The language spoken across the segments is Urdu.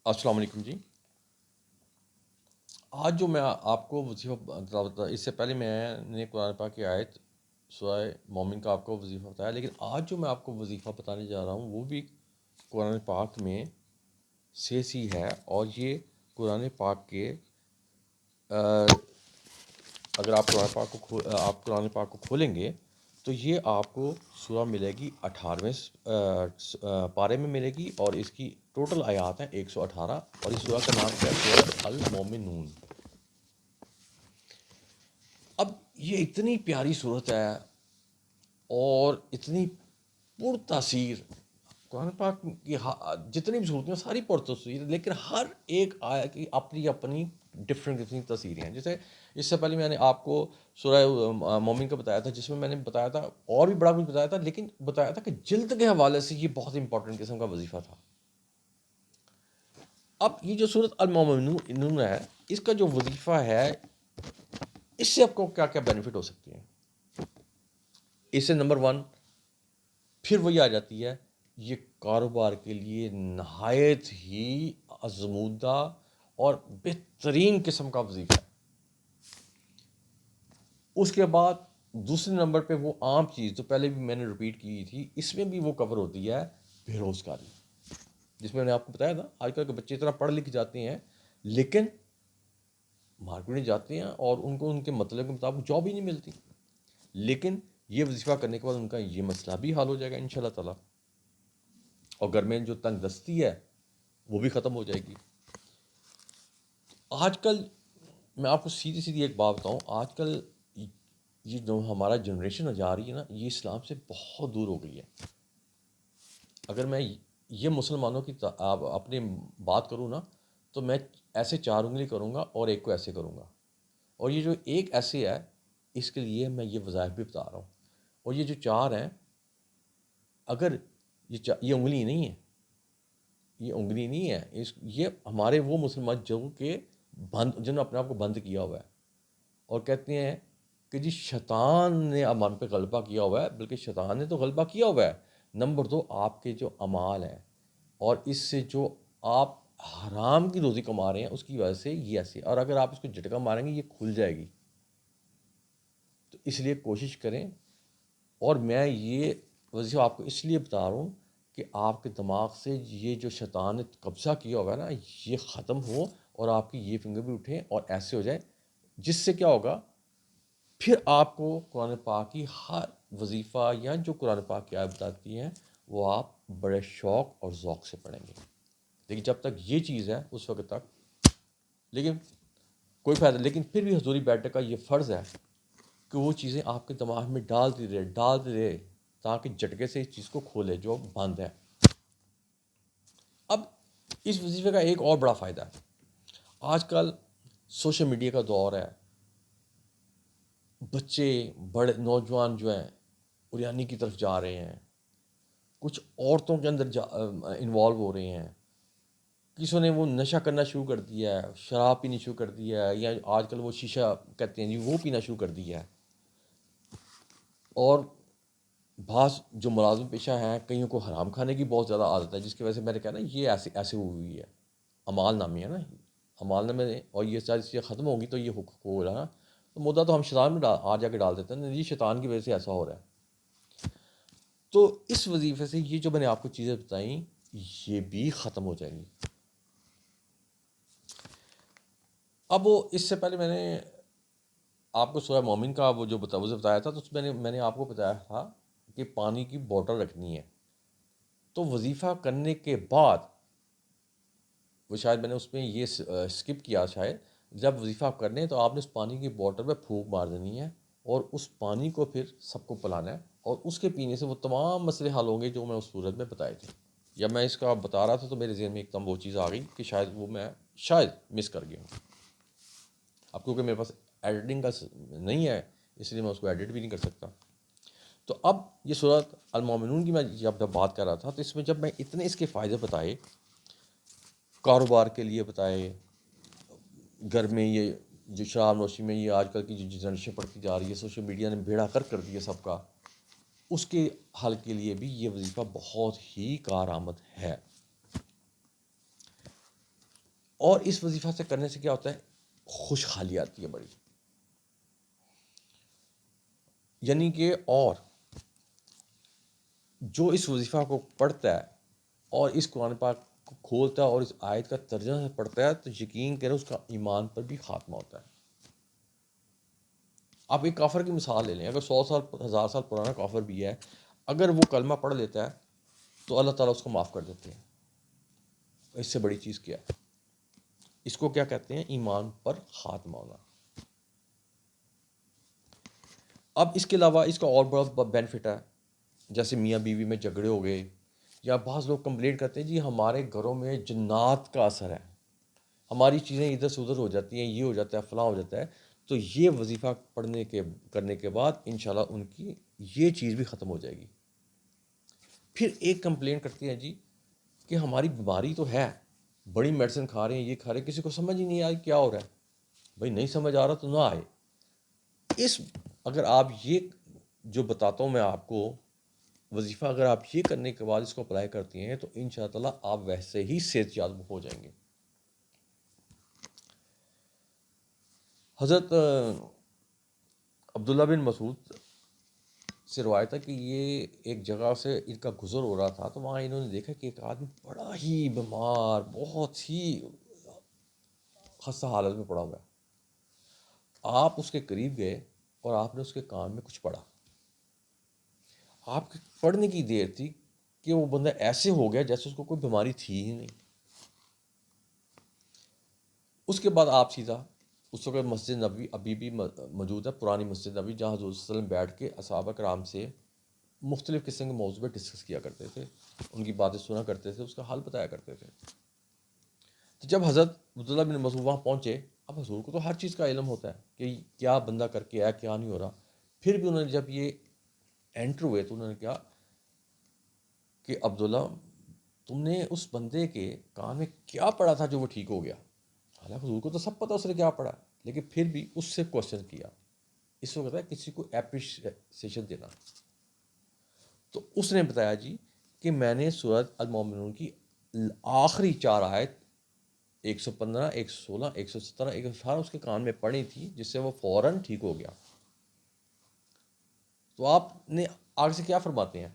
السلام علیکم جی۔ آج جو میں آپ کو وظیفہ بتا اس سے پہلے میں نے قرآن پاک کی آیت سورہ مومن کا آپ کو وظیفہ بتایا، لیکن آج جو میں آپ کو وظیفہ بتانے جا رہا ہوں وہ بھی قرآن پاک میں سے سی ہے، اور یہ قرآن پاک کے اگر آپ قرآن پاک کو کھولیں گے تو یہ آپ کو سورہ ملے گی 18ویں پارے میں ملے گی، اور اس کی ٹوٹل آیات ہیں 118، اور اس سورہ کا نام کیا ہے؟ سورہ المومنون۔ اب یہ اتنی پیاری صورت ہے اور اتنی پر تاثیر، قرآن پاک کی جتنی بھی صورتیں ہیں ساری پر تاثیر، لیکن ہر ایک آیت کی اپنی اپنی ڈفرینٹ تاثیریں ہیں۔ جیسے اس سے پہلے میں نے آپ کو سورہ مومن کا بتایا تھا، جس میں نے بتایا تھا اور بھی بڑا کچھ بتایا تھا، لیکن بتایا تھا کہ جلد کے حوالے سے یہ بہت امپورٹنٹ قسم کا وظیفہ تھا۔ اب یہ جو سورۃ المومنون ہے، اس کا جو وظیفہ ہے، اس سے آپ کو کیا کیا بینیفٹ ہو سکتے ہیں؟ اس سے نمبر 1 پھر وہی آ جاتی ہے، یہ کاروبار کے لیے نہایت ہی آزمودہ اور بہترین قسم کا وظیفہ ہے۔ اس کے بعد دوسرے نمبر پہ وہ عام چیز جو پہلے بھی میں نے ریپیٹ کی تھی، اس میں بھی وہ کور ہوتی ہے، بے روزگاری، جس میں نے آپ کو بتایا تھا آج کل کے بچے اتنا پڑھ لکھ جاتے ہیں لیکن مارکیٹ میں جاتے ہیں اور ان کو ان کے مطلب کے مطابق جاب ہی نہیں ملتی، لیکن یہ وظیفہ کرنے کے بعد ان کا یہ مسئلہ بھی حل ہو جائے گا انشاءاللہ تعالیٰ، اور گھر میں جو تنگ دستی ہے وہ بھی ختم ہو جائے گی۔ آج کل میں آپ کو سیدھی سیدھی ایک بات بتاؤں، آج کل یہ جو ہمارا جنریشن جا رہی ہے نا، یہ اسلام سے بہت دور ہو گئی ہے۔ اگر میں یہ مسلمانوں کی اپنی بات کروں نا، تو میں ایسے 4 انگلی کروں گا اور ایک کو ایسے کروں گا، اور یہ جو ایک ایسے ہے اس کے لیے میں یہ وظائف بھی بتا رہا ہوں، اور یہ جو 4 ہیں، اگر یہ انگلی نہیں ہے، یہ انگلی نہیں ہے، یہ ہمارے وہ مسلمان جو کہ جنہوں نے اپنے آپ کو بند کیا ہوا ہے اور کہتے ہیں کہ جی شیطان نے ہم پہ غلبہ کیا ہوا ہے، بلکہ شیطان نے تو غلبہ کیا ہوا ہے۔ نمبر 2، آپ کے جو اعمال ہیں اور اس سے جو آپ حرام کی روزی کما رہے ہیں اس کی وجہ سے یہ ایسے، اور اگر آپ اس کو جھٹکا ماریں گے یہ کھل جائے گی۔ تو اس لیے کوشش کریں، اور میں یہ وظیفہ آپ کو اس لیے بتا رہا ہوں کہ آپ کے دماغ سے یہ جو شیطان نے قبضہ کیا ہوگا نا، یہ ختم ہو، اور آپ کی یہ فنگر بھی اٹھیں اور ایسے ہو جائے، جس سے کیا ہوگا، پھر آپ کو قرآن پاک کی ہر وظیفہ یا جو قرآن پاک کی آیت بتاتی ہیں وہ آپ بڑے شوق اور ذوق سے پڑھیں گے۔ لیکن جب تک یہ چیز ہے اس وقت تک لیکن کوئی فائدہ، لیکن پھر بھی حضوری بیٹھنے کا یہ فرض ہے کہ وہ چیزیں آپ کے دماغ میں ڈالتے رہے تاکہ جھٹکے سے اس چیز کو کھولے جو بند ہے۔ اب اس وظیفے کا ایک اور بڑا فائدہ ہے، آج کل سوشل میڈیا کا دور ہے، بچے بڑے نوجوان جو ہیں اریانی کی طرف جا رہے ہیں، کچھ عورتوں کے اندر انوالو ہو رہے ہیں، کسی نے وہ نشہ کرنا شروع کر دیا ہے، شراب پینی شروع کر دیا ہے، یا آج کل وہ شیشہ کہتے ہیں جی وہ پینا شروع کر دیا ہے، اور بعض جو ملازم پیشہ ہیں کئیوں کو حرام کھانے کی بہت زیادہ عادت ہے، جس کی وجہ سے میں نے کہا نا یہ ایسے ہوئی ہے، اعمال نامی ہے نا، اعمال نامے، اور یہ ساری چیزیں ختم ہوگی تو یہ حقوق ہو رہا نا، تو مدعا تو ہم شیطان میں آ جا کے ڈال دیتے ہیں، یہ شیطان کی وجہ سے ایسا ہو رہا ہے۔ تو اس وظیفے سے یہ جو میں نے آپ کو چیزیں بتائیں یہ بھی ختم ہو جائیں گی۔ اب وہ اس سے پہلے میں نے آپ کو سورہ مومن کا وہ جو بتایا تھا، تو اس میں نے آپ کو بتایا تھا کہ پانی کی بوٹل رکھنی ہے، تو وظیفہ کرنے کے بعد وہ شاید میں نے اس میں یہ اسکپ کیا، شاید جب وظیفہ کرنے تو آپ نے اس پانی کی بوٹل پہ پھونک مار دینی ہے، اور اس پانی کو پھر سب کو پلانا ہے، اور اس کے پینے سے وہ تمام مسئلے حل ہوں گے جو میں اس صورت میں بتائے تھے۔ جب میں اس کا بتا رہا تھا تو میرے ذہن میں ایک دم وہ چیز آ گئی کہ شاید وہ میں مس کر گیا ہوں۔ اب کیونکہ میرے پاس ایڈیٹنگ کا نہیں ہے، اس لیے میں اس کو ایڈٹ بھی نہیں کر سکتا۔ تو اب یہ سورۃ المومنون کی میں جب بات کر رہا تھا، تو اس میں جب میں اتنے اس کے فائدے بتائے، کاروبار کے لیے بتائے، گھر میں یہ جو شراب نوشی میں یہ آج کل کی جو جنریشن پڑتی جا رہی ہے، سوشل میڈیا نے بیڑا کر دیا سب کا، اس کے حل کے لیے بھی یہ وظیفہ بہت ہی کارآمد ہے۔ اور اس وظیفہ سے کرنے سے کیا ہوتا ہے؟ خوشحالی آتی ہے بڑی. یعنی کہ اور جو اس وظیفہ کو پڑھتا ہے اور اس قرآن پاک کو کھولتا ہے اور اس آیت کا ترجمہ پڑھتا ہے تو یقین کریں اس کا ایمان پر بھی خاتمہ ہوتا ہے. آپ ایک کافر کی مثال لے لیں. اگر 100 سال 1000 سال پرانا کافر بھی ہے، اگر وہ کلمہ پڑھ لیتا ہے تو اللہ تعالیٰ اس کو معاف کر دیتے ہیں. اس سے بڑی چیز کیا ہے؟ اس کو کیا کہتے ہیں؟ ایمان پر خاتمہ ہونا. اب اس کے علاوہ اس کا اور بڑا بینیفٹ ہے. جیسے میاں بیوی میں جھگڑے ہو گئے، یا بعض لوگ کمپلینٹ کرتے ہیں جی ہمارے گھروں میں جنات کا اثر ہے، ہماری چیزیں ادھر سے ادھر ہو جاتی ہیں، یہ ہو جاتا ہے، فلاں ہو جاتا ہے. تو یہ وظیفہ کرنے کے بعد انشاءاللہ ان کی یہ چیز بھی ختم ہو جائے گی. پھر ایک کمپلین کرتی ہیں جی کہ ہماری بیماری تو ہے، بڑی میڈیسن کھا رہے ہیں، یہ کھا رہے ہیں، کسی کو سمجھ ہی نہیں آئی کیا ہو رہا ہے. بھائی نہیں سمجھ آ رہا تو نہ آئے. اگر آپ یہ جو بتاتا ہوں میں آپ کو وظیفہ، اگر آپ یہ کرنے کے بعد اس کو اپلائی کرتی ہیں تو ان شاء اللہ تعالیٰ آپ ویسے ہی صحت یاب ہو جائیں گے. حضرت عبداللہ بن مسعود سے روایت ہے کہ یہ ایک جگہ سے ان کا گزر ہو رہا تھا تو وہاں انہوں نے دیکھا کہ ایک آدمی بڑا ہی بیمار، بہت ہی خستہ حالت میں پڑا ہوا ہے. آپ اس کے قریب گئے اور آپ نے اس کے کان میں کچھ پڑھا. آپ کے پڑھنے کی دیر تھی کہ وہ بندہ ایسے ہو گیا جیسے اس کو کوئی بیماری تھی ہی نہیں. اس کے بعد آپ سیدھا اس وقت مسجد نبوی ابھی بھی موجود ہے، پرانی مسجد نبوی، جہاں حضور صلی اللہ علیہ وسلم بیٹھ کے اصحابہ کرام سے مختلف قسم کے موضوع پہ ڈسکس کیا کرتے تھے، ان کی باتیں سنا کرتے تھے، اس کا حل بتایا کرتے تھے. تو جب حضرت عبداللہ بن مسعود وہاں پہنچے، اب حضور کو تو ہر چیز کا علم ہوتا ہے کہ کیا بندہ کر کے آیا، کیا نہیں ہو رہا. پھر بھی انہوں نے جب یہ انٹر ہوئے تو انہوں نے کہا کہ عبداللہ تم نے اس بندے کے کان میں کیا پڑھا تھا جو وہ ٹھیک ہو گیا؟ حالانکہ حضور کو تو سب پتہ اس نے کیا پڑھا، لیکن پھر بھی اس سے کوشچن کیا. اس وقت ہے کسی کو اپریشیشن دینا. تو اس نے بتایا جی کہ میں نے سورۃ المومنون کی آخری 4 آیت 115 116 117 118 اس کے کان میں پڑھی تھی، جس سے وہ فوراً ٹھیک ہو گیا. تو آپ نے آگے سے کیا فرماتے ہیں؟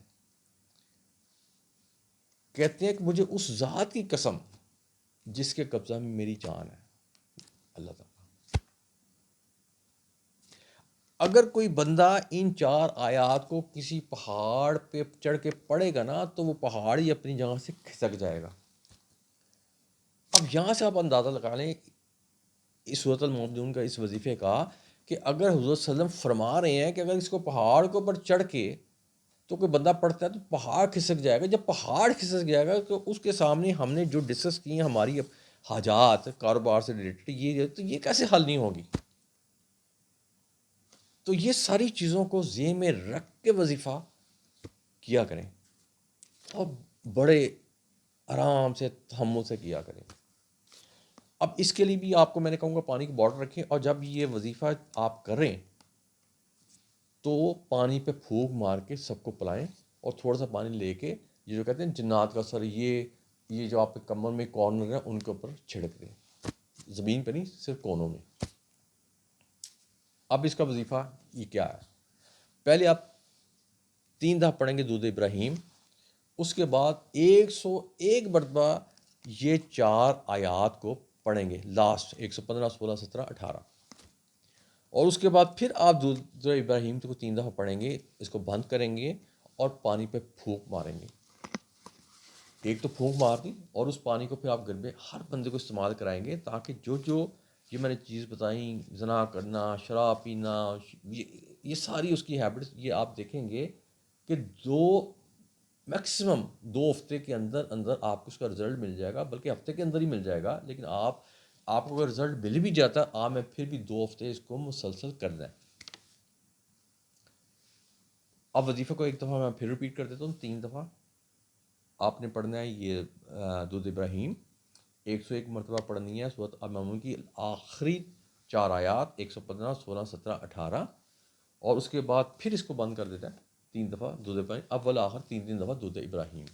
کہتے ہیں کہ مجھے اس ذات کی قسم جس کے قبضہ میں میری جان ہے، اللہ تعالیٰ، اگر کوئی بندہ ان 4 آیات کو کسی پہاڑ پہ چڑھ کے پڑھے گا نا تو وہ پہاڑ ہی اپنی جگہ سے کھسک جائے گا. اب یہاں سے آپ اندازہ لگا لیں اس سورۃ المومنون کا، اس وظیفے کا، کہ اگر حضرت صلی اللہ علیہ وسلم فرما رہے ہیں کہ اگر اس کو پہاڑ کے اوپر چڑھ کے تو کوئی بندہ پڑھتا ہے تو پہاڑ کھسک جائے گا. جب پہاڑ کھسک جائے گا تو اس کے سامنے ہم نے جو ڈسکس کی ہیں ہماری حاجات کاروبار سے ریلیٹڈ، یہ کیسے حل نہیں ہوگی؟ تو یہ ساری چیزوں کو ذہن میں رکھ کے وظیفہ کیا کریں اور بڑے آرام سے تحمل سے کیا کریں. اب اس کے لیے بھی آپ کو میں نے کہوں گا پانی کی بوٹل رکھیں، اور جب یہ وظیفہ آپ کریں تو پانی پہ پھونک مار کے سب کو پلائیں، اور تھوڑا سا پانی لے کے یہ جو کہتے ہیں جنات کا سر، یہ جو آپ کے کمر میں کارنر ہیں ان کے اوپر چھڑک دیں، زمین پہ نہیں، صرف کونوں میں. اب اس کا وظیفہ یہ کیا ہے؟ پہلے آپ 3 دفعہ پڑھیں گے درود ابراہیم، اس کے بعد 101 مرتبہ یہ 4 آیات کو پڑھیں گے، لاسٹ 115 16 17 18، اور اس کے بعد پھر آپ درود ابراہیم کو 3 دفعہ پڑھیں گے، اس کو بند کریں گے اور پانی پہ پھونک ماریں گے. ایک تو پھونک مار دی، اور اس پانی کو پھر آپ گھر میں ہر بندے کو استعمال کرائیں گے، تاکہ جو یہ میں نے چیز بتائیں، زنا کرنا، شراب پینا، یہ ساری اس کی ہیبٹس، یہ آپ دیکھیں گے کہ میکسیمم 2 ہفتے کے اندر آپ کو اس کا رزلٹ مل جائے گا، بلکہ ہفتے کے اندر ہی مل جائے گا. لیکن آپ کو اگر رزلٹ مل بھی جاتا ہے، آپ میں پھر بھی 2 ہفتے اس کو مسلسل کر دیں. اب وظیفے کو ایک دفعہ میں پھر ریپیٹ کر دیتا ہوں. 3 دفعہ آپ نے پڑھنا ہے یہ درود ابراہیم، 101 مرتبہ پڑھنی ہے سورۃ المومنون کی آخری 4 آیات 115 16 17 18، اور اس کے بعد پھر اس کو بند کر دیتا ہے 3 دفعہ درود ابراہیم، اول آخر 3 دفعہ درود ابراہیم.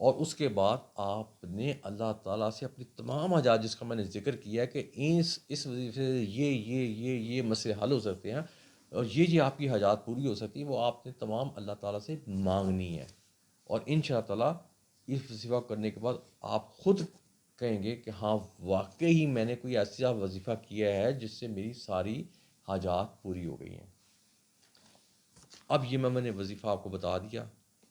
اور اس کے بعد آپ نے اللہ تعالیٰ سے اپنی تمام حاجات، جس کا میں نے ذکر کیا ہے کہ اس وظیفے سے یہ مسئلے حل ہو سکتے ہیں اور یہ آپ کی حاجات پوری ہو سکتی ہیں، وہ آپ نے تمام اللہ تعالیٰ سے مانگنی ہے. اور ان شاء اللہ تعالیٰ اس وظیفہ کرنے کے بعد آپ خود کہیں گے کہ ہاں واقعی میں نے کوئی ایسا وظیفہ کیا ہے جس سے میری ساری حاجات پوری ہو گئی ہیں. اب یہ میں نے وظیفہ آپ کو بتا دیا،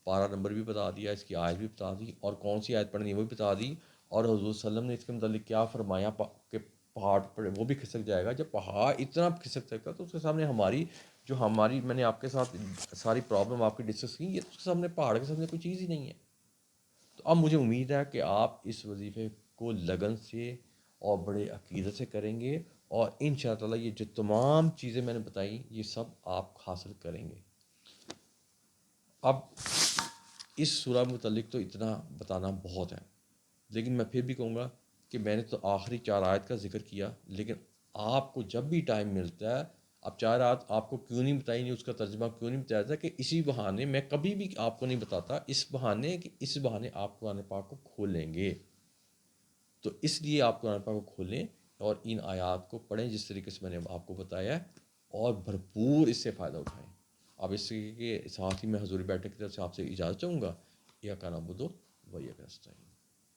پارہ نمبر بھی بتا دیا، اس کی آیت بھی بتا دی، اور کون سی آیت پڑھنی ہے وہ بھی بتا دی، اور حضور صلی اللہ علیہ وسلم نے اس کے متعلق کیا فرمایا کہ پہاڑ پر وہ بھی کھسک جائے گا. جب پہاڑ اتنا کھسک سکتا تو اس کے سامنے ہماری میں نے آپ کے ساتھ ساری پرابلم آپ کی ڈسکس کی، یہ اس کے سامنے پہاڑ کے سامنے کوئی چیز ہی نہیں ہے. تو اب مجھے امید ہے کہ آپ اس وظیفے کو لگن سے اور بڑے عقیدت سے کریں گے، اور ان شاء اللہ یہ جو تمام چیزیں میں نے بتائیں یہ سب آپ حاصل کریں گے. اب اس سورہ متعلق تو اتنا بتانا بہت ہے، لیکن میں پھر بھی کہوں گا کہ میں نے تو آخری 4 آیت کا ذکر کیا، لیکن آپ کو جب بھی ٹائم ملتا ہے، اب 4 آیت آپ کو کیوں نہیں بتائی، نہیں اس کا ترجمہ کیوں نہیں بتایا تھا، کہ اسی بہانے میں کبھی بھی آپ کو نہیں بتاتا، اس بہانے آپ قرآن پاک کو کھولیں گے. تو اس لیے آپ قرآن پاک کو کھولیں اور ان آیات کو پڑھیں جس طریقے سے میں نے آپ کو بتایا ہے، اور بھرپور اس سے فائدہ اٹھائیں. اب اس کے ساتھ ہی میں حضور بیٹھنے کی طرف سے آپ سے اجازت چاہوں گا. یا کا نعبد و یا کا نستعین.